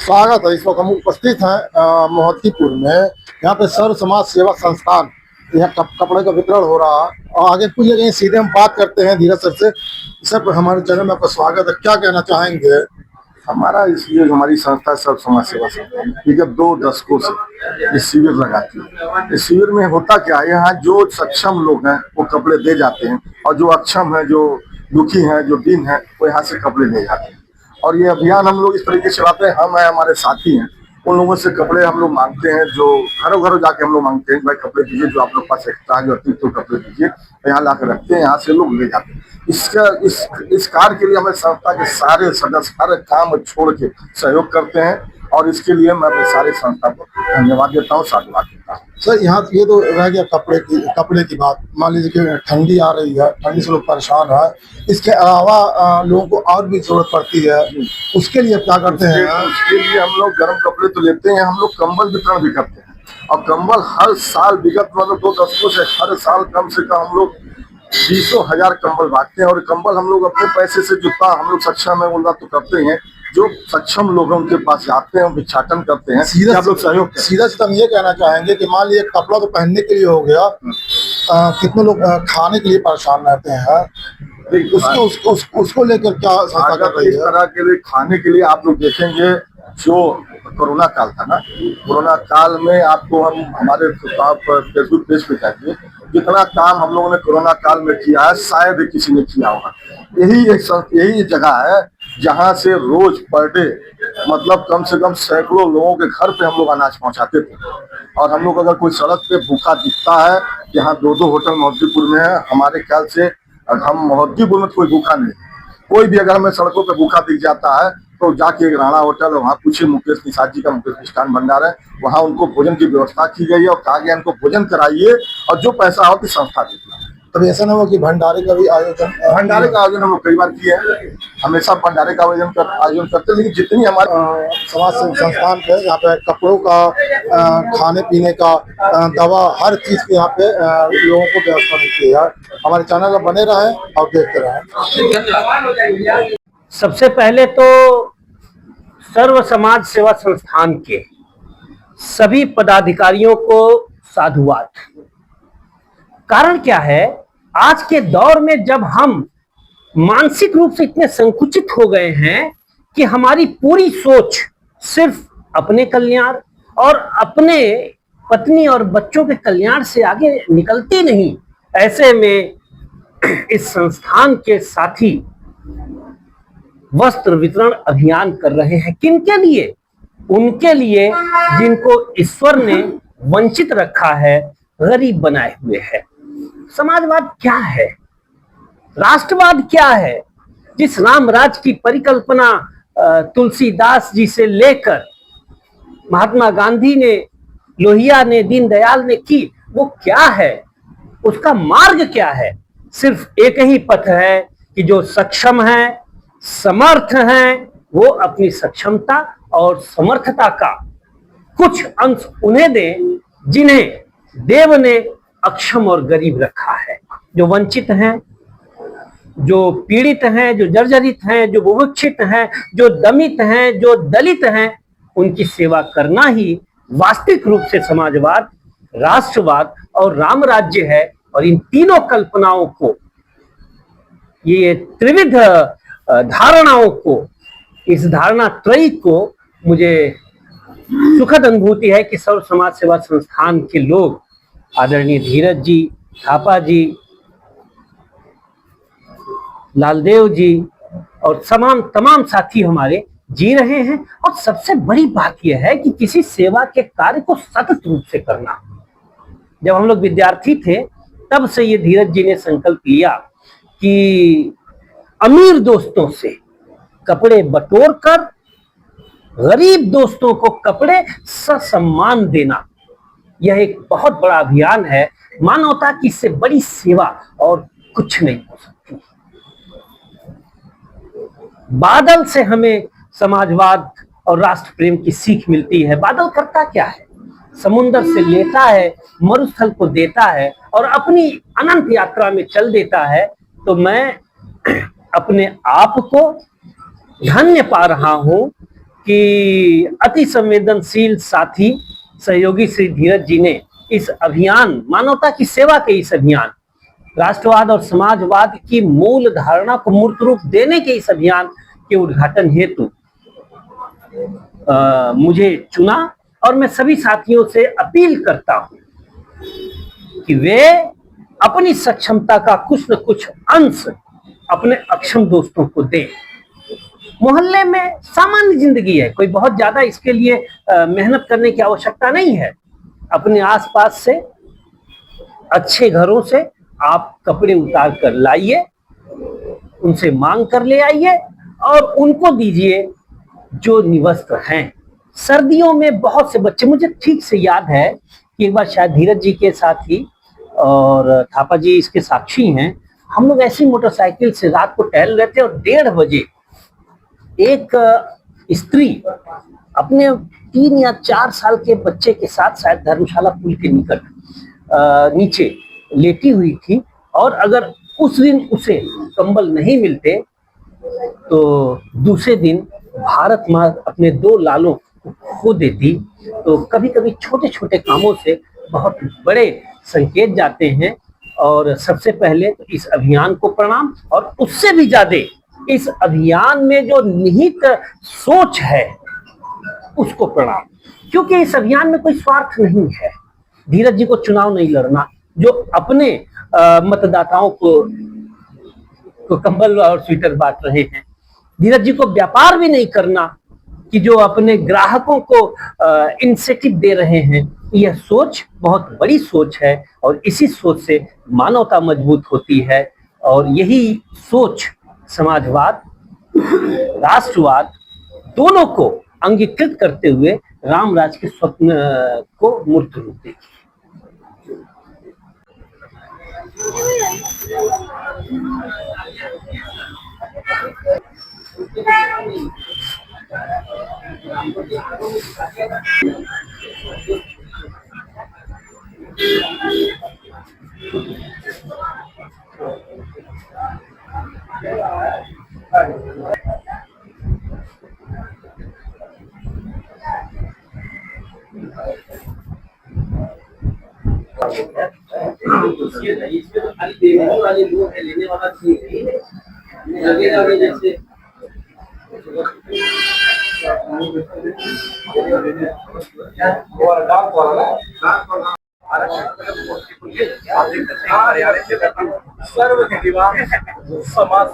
स्वागत है। इस वक्त हम उपस्थित हैं मोहद्दीपुर में। यहाँ पे सर्व समाज सेवा संस्थान, यहाँ कपड़े का वितरण हो रहा है। और आगे कुछ जगह सीधे हम बात करते हैं धीरज सर से। सर, हमारे चैनल में आपका स्वागत है, क्या कहना चाहेंगे? हमारा इसलिए हमारी संस्था सब समाज सेवा संस्था विगत 2 दशकों से ये शिविर लगाती है। इस शिविर में होता क्या है, यहाँ जो सक्षम लोग हैं वो कपड़े दे जाते हैं, और जो अक्षम है, जो दुखी हैं, जो दीन है, वो यहाँ से कपड़े ले जाते हैं। और ये अभियान हम लोग इस तरीके से चलाते हैं, हम हैं, हमारे साथी हैं, उन लोगों से कपड़े हम लोग मांगते हैं, जो घरों घरों जाके हम लोग मांगते हैं, भाई कपड़े दीजिए, जो आप लोग पास एक्स्ट्रा जो अतिरिक्त कपड़े दीजिए, यहाँ ला कर रखते हैं, यहाँ से लोग ले जाते हैं। इस कार्य के लिए हमारे संस्था के सारे सदस्य हर काम छोड़ के सहयोग करते हैं, और इसके लिए मैं अपने सारे संस्था को धन्यवाद देता हूँ, साधुवाद देता हूँ। सर, यहाँ ये तो रह गया कपड़े की बात। मान लीजिए कि ठंडी आ रही है, ठंडी से लोग परेशान है, इसके अलावा लोगों को और भी जरूरत पड़ती है, उसके लिए क्या करते हैं? उसके लिए हम लोग गर्म कपड़े तो लेते हैं, हम लोग कंबल वितरण भी करते हैं। और कंबल हर साल विगत 2 दशकों से हर साल कम से कम हम लोग 20,000 कंबल बांटते हैं। और कंबल हम लोग अपने पैसे से, जितना हम लोग सक्षम है उतना तो करते हैं, जो सक्षम लोग हैं उनके पास जाते हैं, भिक्षाटन करते हैं। सीधा लोग सहयोग, सीधा हम ये कहना चाहेंगे कि मान लीजिए कपड़ा तो पहनने के लिए हो गया, कितने लोग खाने के लिए परेशान रहते हैं, उसको लेकर क्या संस्था कर रही है? इस तरह के लिए खाने के लिए आप लोग देखेंगे, जो कोरोना काल था ना, कोरोना काल में आपको हम हमारे फेसबुक पेज पे जाइए, जितना काम हम लोगों ने कोरोना काल में किया है शायद किसी ने किया होगा। यही जगह है जहां से रोज पर डे मतलब कम से कम सैकड़ों लोगों के घर पे हम लोग अनाज पहुंचाते थे। और हम लोग अगर कोई सड़क पे भूखा दिखता है, यहाँ 2 होटल मोहद्दीपुर में है, हमारे ख्याल से हम मोहद्दीपुर में कोई भूखा नहीं, कोई भी अगर हमें सड़कों पे भूखा दिख जाता है तो जाके एक राणा होटल है, वहाँ पूछिए, मुकेश निषाद जी का मुकेश मिष्ठान भंडार है, वहाँ उनको भोजन की व्यवस्था की गई है, और कहा गया इनको भोजन कराइए और जो पैसा हो तो संस्था देती है। तभी ऐसा ना हो कि भंडारे का भी आयोजन भंडारे का आयोजन हम लोग कई बार किए हैं, हमेशा भंडारे का आयोजन करते हैं। लेकिन जितनी हमारे समाज संस्थान पे यहाँ पे कपड़ों का, खाने पीने का, दवा, हर चीज की यहाँ पे लोगों को व्यवस्था मिलती है। हमारे चैनल में बने रहे और देखते रहे। सबसे पहले तो सर्व समाज सेवा संस्थान के सभी पदाधिकारियों को साधुवाद। कारण क्या है, आज के दौर में जब हम मानसिक रूप से इतने संकुचित हो गए हैं कि हमारी पूरी सोच सिर्फ अपने कल्याण और अपने पत्नी और बच्चों के कल्याण से आगे निकलती नहीं, ऐसे में इस संस्थान के साथी वस्त्र वितरण अभियान कर रहे हैं। किनके लिए? उनके लिए जिनको ईश्वर ने वंचित रखा है, गरीब बनाए हुए है। समाजवाद क्या है, राष्ट्रवाद क्या है? जिस राम राज की परिकल्पना तुलसीदास जी से लेकर महात्मा गांधी ने, लोहिया ने, दीनदयाल ने की, वो क्या है? उसका मार्ग क्या है? सिर्फ एक ही पथ है कि जो सक्षम है, समर्थ हैं, वो अपनी सक्षमता और समर्थता का कुछ अंश उन्हें दें जिन्हें देव ने अक्षम और गरीब रखा है। जो वंचित हैं, जो पीड़ित हैं, जो जर्जरित हैं, जो बुभुक्षित हैं, जो दमित हैं, जो दलित हैं, उनकी सेवा करना ही वास्तविक रूप से समाजवाद, राष्ट्रवाद और राम राज्य है। और इन तीनों कल्पनाओं को, ये त्रिविध धारणाओं को, इस धारणा त्रयी को मुझे सुखद अनुभूति है कि सर्व समाज सेवा संस्थान के लोग, आदरणीय धीरज जी, थापा जी, लालदेव जी और तमाम साथी हमारे जी रहे हैं। और सबसे बड़ी बात यह है कि किसी सेवा के कार्य को सतत रूप से करना। जब हम लोग विद्यार्थी थे तब से ये धीरज जी ने संकल्प लिया कि अमीर दोस्तों से कपड़े बटोर कर गरीब दोस्तों को कपड़े ससम्मान देना, यह एक बहुत बड़ा अभियान है। मानवता की इससे बड़ी सेवा और कुछ नहीं हो सकती। बादल से हमें समाजवाद और राष्ट्र प्रेम की सीख मिलती है। बादल करता क्या है? समुद्र से लेता है, मरुस्थल को देता है और अपनी अनंत यात्रा में चल देता है। तो मैं अपने आप को धन्य पा रहा हूं कि अति संवेदनशील साथी सहयोगी श्री धीरज जी ने इस अभियान, मानवता की सेवा के इस अभियान, राष्ट्रवाद और समाजवाद की मूल धारणा को मूर्त रूप देने के इस अभियान के उद्घाटन हेतु मुझे चुना। और मैं सभी साथियों से अपील करता हूं कि वे अपनी सक्षमता का कुछ न कुछ अंश अपने अक्षम दोस्तों को दें। मोहल्ले में सामान्य जिंदगी है, कोई बहुत ज्यादा इसके लिए मेहनत करने की आवश्यकता नहीं है। अपने आसपास से, अच्छे घरों से आप कपड़े उतार कर लाइए, उनसे मांग कर ले आइए और उनको दीजिए जो निवस्त्र हैं। सर्दियों में बहुत से बच्चे, मुझे ठीक से याद है कि एक बार शायद धीरज जी के साथ ही, और थापा जी इसके साक्षी हैं, हम लोग ऐसी मोटरसाइकिल से रात को टहल रहे थे और 1:30 बजे एक स्त्री अपने 3 या 4 साल के बच्चे के साथ शायद धर्मशाला पुल के निकट नीचे लेटी हुई थी। और अगर उस दिन उसे कंबल नहीं मिलते तो दूसरे दिन भारत माँ अपने 2 लालों को खो देती। तो कभी कभी छोटे छोटे कामों से बहुत बड़े संकेत जाते हैं। और सबसे पहले तो इस अभियान को प्रणाम, और उससे भी ज्यादा इस अभियान में जो निहित सोच है उसको प्रणाम, क्योंकि इस अभियान में कोई स्वार्थ नहीं है। धीरज जी को चुनाव नहीं लड़ना, जो अपने मतदाताओं को कंबल और स्वेटर बांट रहे हैं। धीरज जी को व्यापार भी नहीं करना कि जो अपने ग्राहकों को इंसेंटिव दे रहे हैं। यह सोच बहुत बड़ी सोच है और इसी सोच से मानवता मजबूत होती है। और यही सोच समाजवाद, राष्ट्रवाद दोनों को अंगीकृत करते हुए राम राज के स्वप्न को मूर्त रूप देगी। इसमें तो खाली देने वाले लोग है, लेने वाला लगेगा जैसे सर्व समाज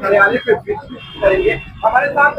हरियाणा पे करेंगे हमारे साथ।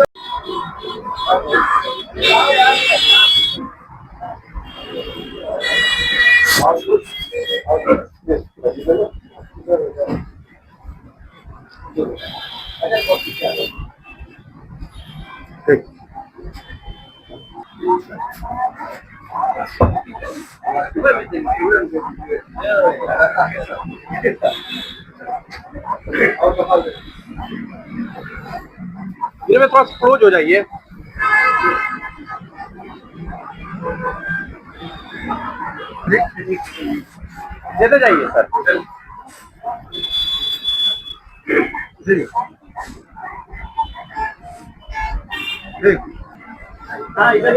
में थोड़ा क्लोज हो जाइए। देते जाइए सर। जी हाँ इधर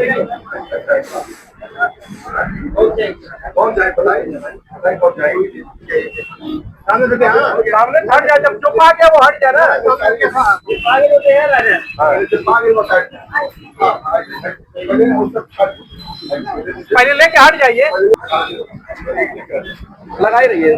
कौन जाए बताइए कौन जाए। सामने से सामने हट जाए, जब चुप आ गया वो हट जाए ना। पहले लेके हट जाइए, लगाई रहिए।